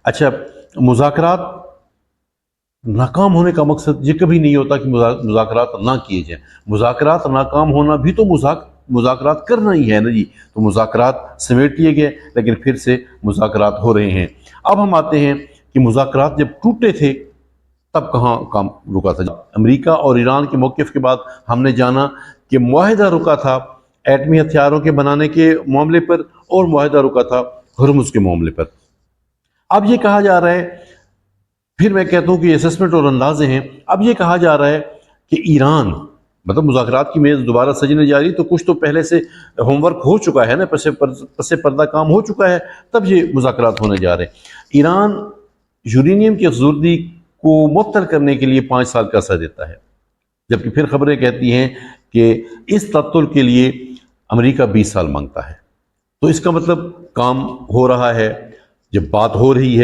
اچھا، مذاکرات ناکام ہونے کا مقصد یہ کبھی نہیں ہوتا کہ مذاکرات نہ کیے جائیں. مذاکرات ناکام ہونا بھی تو مذاکرات کرنا ہی ہے نا جی. تو مذاکرات سمیٹ لیے گئے لیکن پھر سے مذاکرات ہو رہے ہیں. اب ہم آتے ہیں کہ مذاکرات جب ٹوٹے تھے تب کہاں کام رکا تھا. امریکہ اور ایران کے موقف کے بعد ہم نے جانا کہ معاہدہ رکا تھا ایٹمی ہتھیاروں کے بنانے کے معاملے پر، اور معاہدہ رکا تھا ہرمز کے معاملے پر. اب یہ کہا جا رہا ہے، پھر میں کہتا ہوں کہ یہ اسسمنٹ اور اندازے ہیں، اب یہ کہا جا رہا ہے کہ ایران، مطلب مذاکرات کی میز دوبارہ سجنے جا رہی، تو کچھ تو پہلے سے ہوم ورک ہو چکا ہے نا، پس پردہ کام ہو چکا ہے، تب یہ مذاکرات ہونے جا رہے ہیں. ایران یورینیم کی افزودگی کو معطل کرنے کے لیے 5 سال کا عرصہ دیتا ہے، جبکہ پھر خبریں کہتی ہیں کہ اس تعطل کے لیے امریکہ 20 سال مانگتا ہے. تو اس کا مطلب کام ہو رہا ہے. جب بات ہو رہی ہے